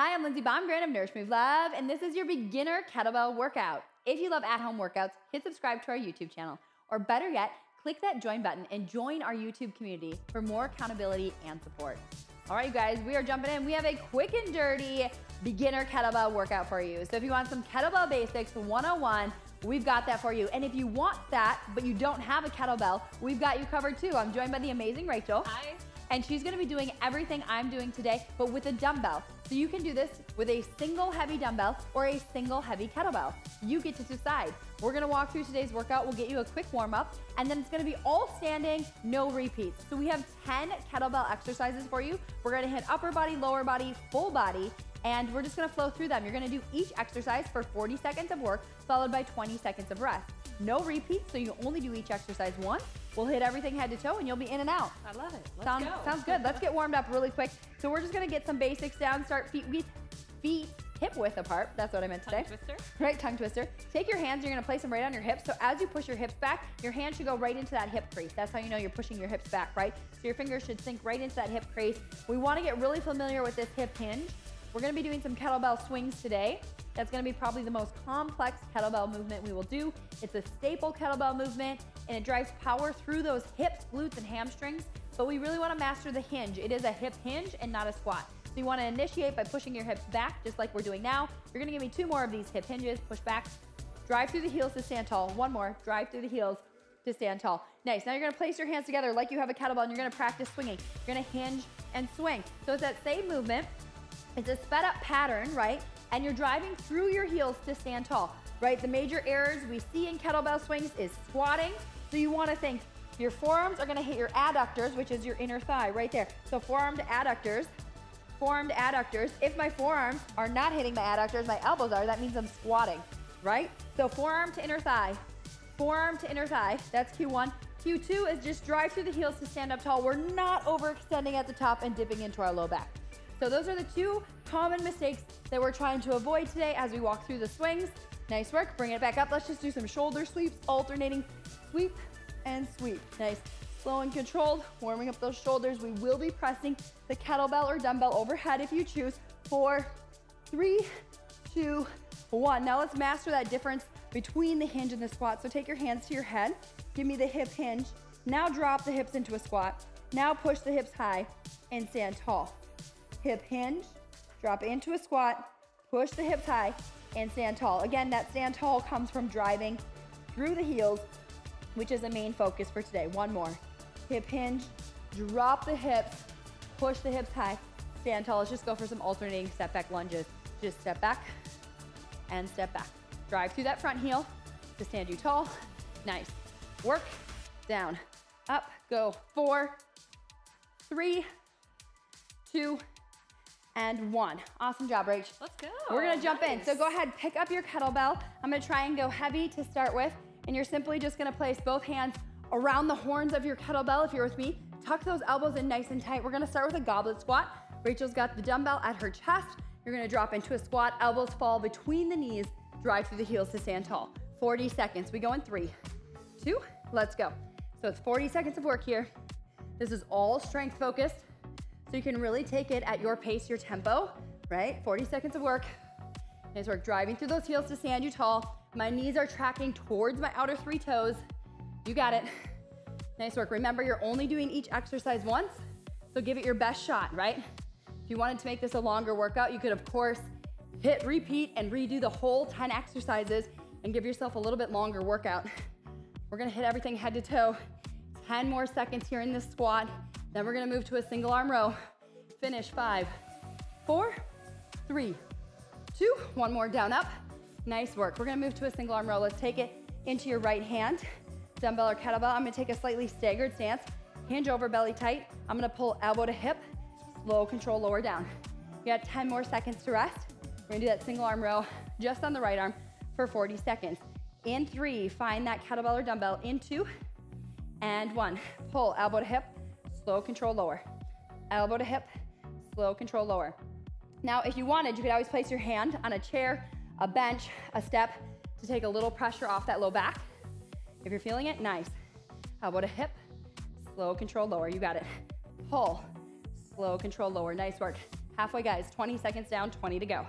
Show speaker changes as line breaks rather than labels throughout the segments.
Hi, I'm Lindsay Baumgren of Nourish Move Love, and this is your beginner kettlebell workout. If you love at-home workouts, hit subscribe to our YouTube channel, or better yet, click that join button and join our YouTube community for more accountability and support. All right, you guys, we are jumping in. We have a quick and dirty beginner kettlebell workout for you. So if you want some kettlebell basics 101, we've got that for you. And if you want that, but you don't have a kettlebell, we've got you covered too. I'm joined by the amazing Rachel.
Hi.
And she's gonna be doing everything I'm doing today, but with a dumbbell. So you can do this with a single heavy dumbbell or a single heavy kettlebell. You get to decide. We're gonna walk through today's workout. We'll get you a quick warm up, and then it's gonna be all standing, no repeats. So we have 10 kettlebell exercises for you. We're gonna hit upper body, lower body, full body, and we're just gonna flow through them. You're gonna do each exercise for 40 seconds of work, followed by 20 seconds of rest. No repeats, so you only do each exercise once. We'll hit everything head to toe and you'll be in and out.
I love it. Let's go.
Sounds good. Let's get warmed up really quick. So we're just gonna get some basics down. Start feet hip width apart. That's what I meant today.
Tongue twister.
Right, tongue twister. Take your hands, you're gonna place them right on your hips. So as you push your hips back, your hand should go right into that hip crease. That's how you know you're pushing your hips back, right? So your fingers should sink right into that hip crease. We wanna get really familiar with this hip hinge. We're gonna be doing some kettlebell swings today. That's gonna be probably the most complex kettlebell movement we will do. It's a staple kettlebell movement, and it drives power through those hips, glutes, and hamstrings, but we really wanna master the hinge. It is a hip hinge and not a squat. So you wanna initiate by pushing your hips back, just like we're doing now. You're gonna give me 2 more of these hip hinges. Push back, drive through the heels to stand tall. 1 more, drive through the heels to stand tall. Nice, now you're gonna place your hands together like you have a kettlebell, and you're gonna practice swinging. You're gonna hinge and swing. So it's that same movement. It's a sped up pattern, right? And you're driving through your heels to stand tall, right? The major errors we see in kettlebell swings is squatting. So you wanna think your forearms are gonna hit your adductors, which is your inner thigh right there. So forearm to adductors, forearm to adductors. If my forearms are not hitting my adductors, my elbows are, that means I'm squatting, right? So forearm to inner thigh, that's Q1. Q2 is just drive through the heels to stand up tall. We're not overextending at the top and dipping into our low back. So those are the 2 common mistakes that we're trying to avoid today as we walk through the swings. Nice work, bring it back up. Let's just do some shoulder sweeps, alternating sweep and sweep. Nice, slow and controlled, warming up those shoulders. We will be pressing the kettlebell or dumbbell overhead if you choose. 4, 3, 2, 1. Now let's master that difference between the hinge and the squat. So take your hands to your head, give me the hip hinge. Now drop the hips into a squat. Now push the hips high and stand tall. Hip hinge, drop into a squat, push the hips high, and stand tall. Again, that stand tall comes from driving through the heels, which is the main focus for today. 1 more. Hip hinge, drop the hips, push the hips high, stand tall. Let's just go for some alternating step back lunges. Just step back and step back. Drive through that front heel to stand you tall. Nice. Work, down, up, go. 4, 3, 2, and 1. Awesome job, Rach.
Let's go.
We're gonna jump in. So go ahead, pick up your kettlebell. I'm gonna try and go heavy to start with, and you're simply just gonna place both hands around the horns of your kettlebell if you're with me. Tuck those elbows in nice and tight. We're gonna start with a goblet squat. Rachel's got the dumbbell at her chest. You're gonna drop into a squat, elbows fall between the knees, drive through the heels to stand tall. 40 seconds. We go in 3, 2, let's go. So it's 40 seconds of work here. This is all strength focused. So you can really take it at your pace, your tempo, right? 40 seconds of work. Nice work, driving through those heels to stand you tall. My knees are tracking towards my outer 3 toes. You got it. Nice work. Remember, you're only doing each exercise once, so give it your best shot, right? If you wanted to make this a longer workout, you could, of course, hit repeat and redo the whole 10 exercises and give yourself a little bit longer workout. We're gonna hit everything head to toe. 10 more seconds here in this squat. Then we're gonna move to a single arm row. Finish. 5, 4, 3, 2, 1 more, down, up. Nice work. We're gonna move to a single arm row. Let's take it into your right hand, dumbbell or kettlebell. I'm gonna take a slightly staggered stance, hinge over, belly tight. I'm gonna pull elbow to hip, slow, control, lower down. You got 10 more seconds to rest. We're gonna do that single arm row just on the right arm for 40 seconds. In 3, find that kettlebell or dumbbell. In 2, and 1. Pull, elbow to hip, slow, control, lower. Elbow to hip, slow, control, lower. Now, if you wanted, you could always place your hand on a chair, a bench, a step to take a little pressure off that low back. If you're feeling it, nice. Elbow to hip, slow, control, lower. You got it. Pull, slow, control, lower. Nice work. Halfway, guys, 20 seconds down, 20 to go.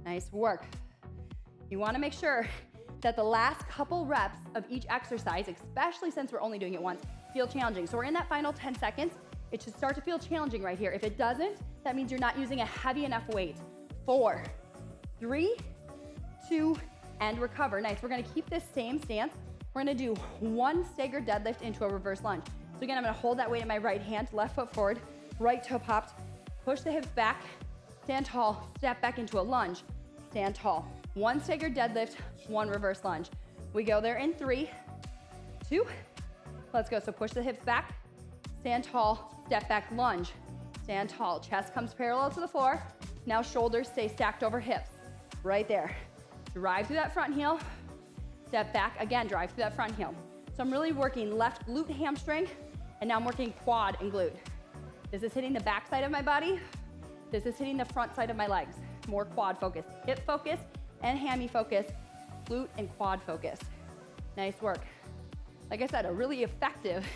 Nice work. You wanna make sure that the last couple reps of each exercise, especially since we're only doing it once, feel challenging. So we're in that final 10 seconds. It should start to feel challenging right here. If it doesn't, that means you're not using a heavy enough weight. 4, 3, 2, and recover. Nice, we're gonna keep this same stance. We're gonna do one staggered deadlift into a reverse lunge. So again, I'm gonna hold that weight in my right hand, left foot forward, right toe popped, push the hips back, stand tall, step back into a lunge, stand tall. One staggered deadlift, one reverse lunge. We go there in 3, 2, let's go. So push the hips back, stand tall, step back, lunge, stand tall. Chest comes parallel to the floor. Now shoulders stay stacked over hips, right there. Drive through that front heel, step back, again, drive through that front heel. So I'm really working left glute hamstring, and now I'm working quad and glute. This is hitting the back side of my body. This is hitting the front side of my legs. More quad focus, hip focus and hammy focus, glute and quad focus. Nice work. Like I said, a really effective,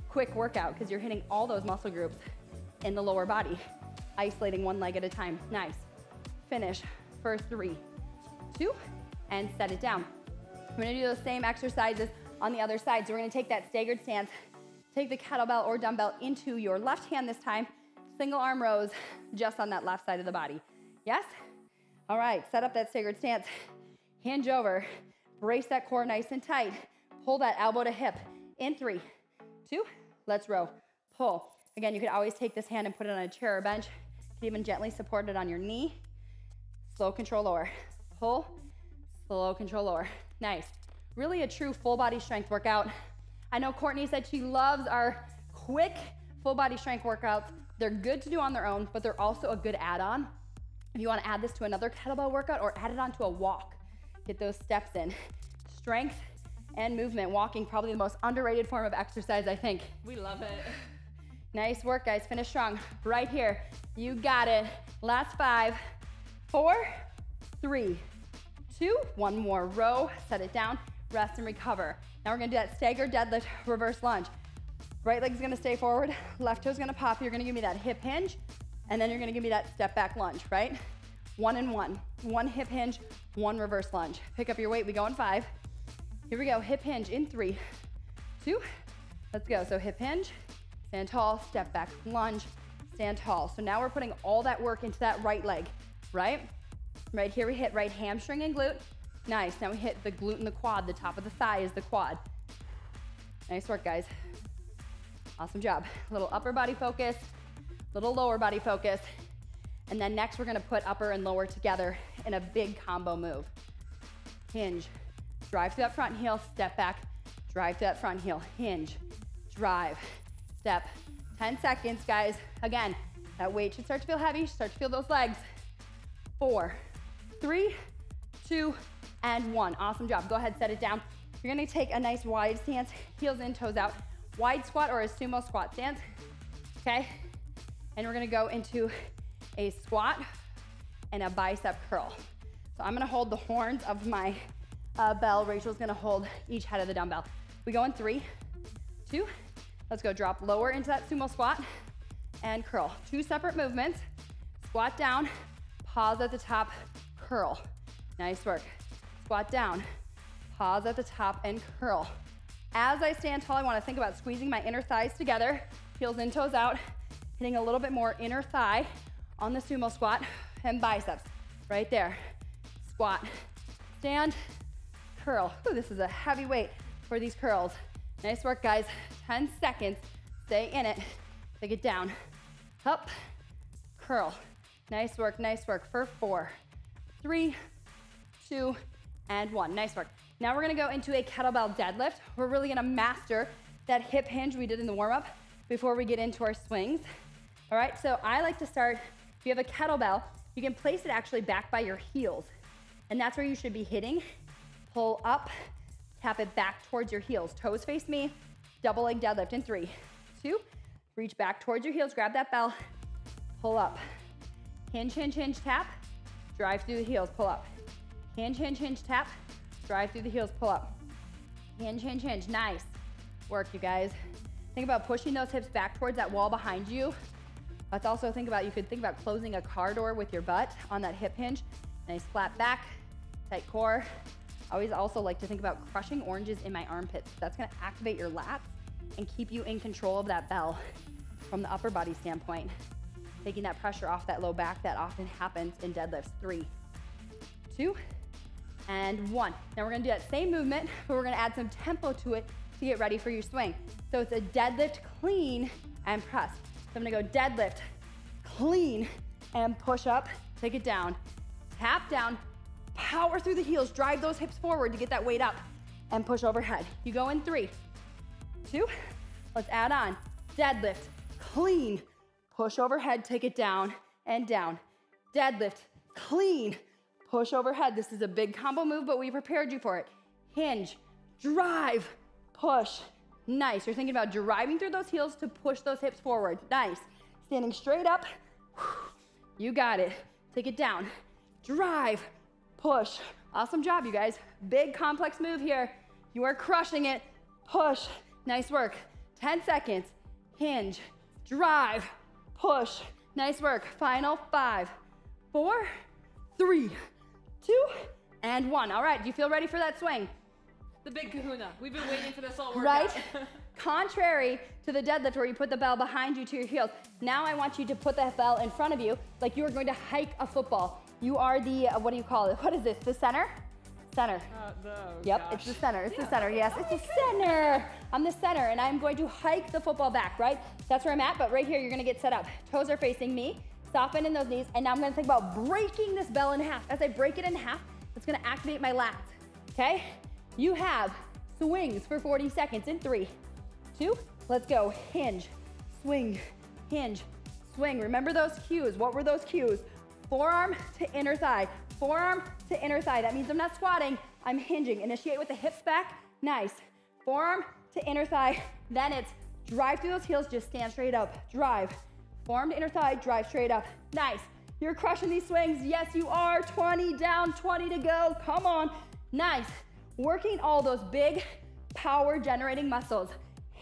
quick workout because you're hitting all those muscle groups in the lower body, isolating one leg at a time. Nice. Finish for 3, 2, and set it down. We're gonna do those same exercises on the other side. So we're gonna take that staggered stance, take the kettlebell or dumbbell into your left hand this time, single arm rows just on that left side of the body. Yes? All right, set up that staggered stance, hinge over, brace that core nice and tight, pull that elbow to hip in 3, 2, let's row, pull. Again, you could always take this hand and put it on a chair or bench. You can even gently support it on your knee. Slow control lower, pull, slow control lower. Nice. Really a true full body strength workout. I know Courtney said she loves our quick full body strength workouts. They're good to do on their own, but they're also a good add-on. If you want to add this to another kettlebell workout or add it onto a walk, get those steps in. Strength and movement. Walking, probably the most underrated form of exercise, I think.
We love it.
Nice work, guys. Finish strong. Right here. You got it. Last 5, 4, 3, 2, one more row. Set it down. Rest and recover. Now we're gonna do that staggered deadlift reverse lunge. Right leg's gonna stay forward, left toe's gonna pop. You're gonna give me that hip hinge, and then you're gonna give me that step back lunge, right? 1 and 1. 1 hip hinge, 1 reverse lunge. Pick up your weight, we go in 5. Here we go, hip hinge in 3, 2, let's go. So hip hinge, stand tall, step back, lunge, stand tall. So now we're putting all that work into that right leg, right? Right here we hit right hamstring and glute. Nice, now we hit the glute and the quad. The top of the thigh is the quad. Nice work, guys. Awesome job. Little upper body focus, little lower body focus. And then next we're gonna put upper and lower together in a big combo move. Hinge, drive through that front heel, step back, drive through that front heel, hinge, drive, step. 10 seconds, guys. Again, that weight should start to feel heavy, start to feel those legs. 4, 3, 2, and 1. Awesome job. Go ahead, set it down. You're gonna take a nice wide stance, heels in, toes out. Wide squat or a sumo squat stance, okay? And we're gonna go into a squat and a bicep curl. So I'm gonna hold the horns of my bell. Rachel's gonna hold each head of the dumbbell. We go in 3, 2, let's go. Drop lower into that sumo squat and curl. 2 separate movements. Squat down, pause at the top, curl. Nice work. Squat down, pause at the top and curl. As I stand tall, I wanna think about squeezing my inner thighs together, heels in, toes out, hitting a little bit more inner thigh on the sumo squat and biceps, right there. Squat, stand, curl. Ooh, this is a heavy weight for these curls. Nice work, guys. 10 seconds, stay in it. Take it down, up, curl. Nice work for 4, 3, 2, and 1. Nice work. Now we're gonna go into a kettlebell deadlift. We're really gonna master that hip hinge we did in the warm-up before we get into our swings. All right, so I like to start, if you have a kettlebell, you can place it actually back by your heels. And that's where you should be hitting. Pull up, tap it back towards your heels. Toes face me, double leg deadlift in 3, 2, reach back towards your heels, grab that bell, pull up. Hinge, hinge, hinge, tap, drive through the heels, pull up. Hinge, hinge, hinge, tap, drive through the heels, pull up. Hinge, hinge, hinge, nice work, you guys. Think about pushing those hips back towards that wall behind you. Let's also think about, you could think about closing a car door with your butt on that hip hinge. Nice flat back, tight core. I always also like to think about crushing oranges in my armpits. That's gonna activate your lats and keep you in control of that bell from the upper body standpoint. Taking that pressure off that low back that often happens in deadlifts. 3, 2, and 1. Now we're gonna do that same movement, but we're gonna add some tempo to it to get ready for your swing. So it's a deadlift, clean, and press. So I'm gonna go deadlift, clean, and push up, take it down, tap down, power through the heels, drive those hips forward to get that weight up, and push overhead. You go in 3, 2, let's add on. Deadlift, clean, push overhead, take it down and down. Deadlift, clean, push overhead. This is a big combo move, but we prepared you for it. Hinge, drive, push. Nice. You're thinking about driving through those heels to push those hips forward. Nice. Standing straight up. You got it. Take it down. Drive, push. Awesome job, you guys. Big complex move here. You are crushing it. Push. Nice work. 10 seconds. Hinge, drive, push. Nice work. Final 5, 4, 3, 2, and 1. All right, do you feel ready for that swing?
The big kahuna. We've been waiting for this all workout.
Right? Contrary to the deadlift where you put the bell behind you to your heels, now I want you to put that bell in front of you like you are going to hike a football. You are the, what do you call it? What is this, the center? Center. Yep,
gosh.
it's the center, it's the center, yes, it's the center. I'm the center, and I'm going to hike the football back, right? That's where I'm at, but right here, you're gonna get set up. Toes are facing me, soften in those knees, and now I'm gonna think about breaking this bell in half. As I break it in half, it's gonna activate my lats, okay? You have swings for 40 seconds in 3, 2, let's go. Hinge, swing, hinge, swing. Remember those cues. What were those cues? Forearm to inner thigh, forearm to inner thigh. That means I'm not squatting, I'm hinging. Initiate with the hips back, nice. Forearm to inner thigh, then it's drive through those heels, just stand straight up, drive. Forearm to inner thigh, drive straight up, nice. You're crushing these swings, yes you are. 20 down, 20 to go, come on, nice. Working all those big power generating muscles,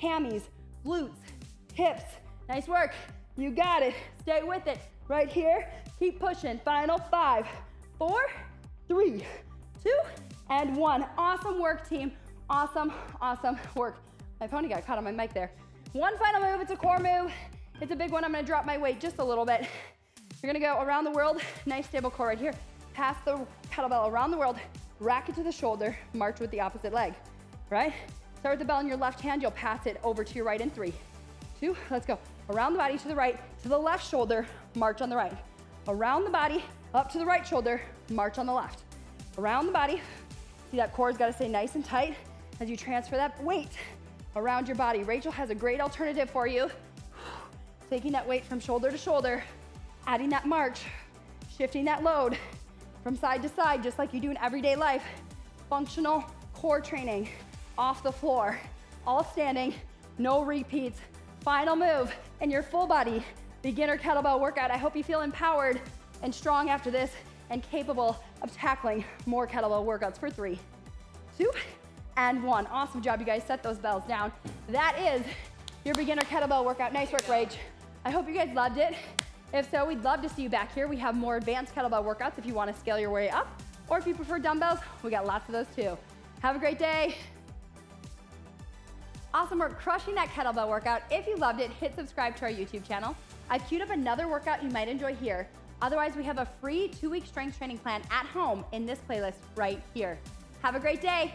hammies, glutes, hips, nice work. You got it, stay with it. Right here, keep pushing. Final 5, 4, 3, 2, and 1. Awesome work, team. Awesome, awesome work. My pony got caught on my mic there. One final move, it's a core move. It's a big one. I'm gonna drop my weight just a little bit. You're gonna go around the world, nice stable core right here. Pass the kettlebell around the world, rack it to the shoulder, march with the opposite leg, right? Start with the bell in your left hand, you'll pass it over to your right in 3, 2, let's go. Around the body to the right, to the left shoulder, march on the right. Around the body, up to the right shoulder, march on the left. Around the body, see that core's gotta stay nice and tight as you transfer that weight around your body. Rachel has a great alternative for you. Taking that weight from shoulder to shoulder, adding that march, shifting that load from side to side, just like you do in everyday life. Functional core training, off the floor, all standing, no repeats. Final move in your full body beginner kettlebell workout. I hope you feel empowered and strong after this and capable of tackling more kettlebell workouts for 3, 2, and 1. Awesome job, you guys. Set those bells down. That is your beginner kettlebell workout. Nice work, Rach. I hope you guys loved it. If so, we'd love to see you back here. We have more advanced kettlebell workouts if you want to scale your way up, or if you prefer dumbbells, we got lots of those too. Have a great day. Awesome work crushing that kettlebell workout. If you loved it, hit subscribe to our YouTube channel. I've queued up another workout you might enjoy here. Otherwise, we have a free 2-week strength training plan at home in this playlist right here. Have a great day.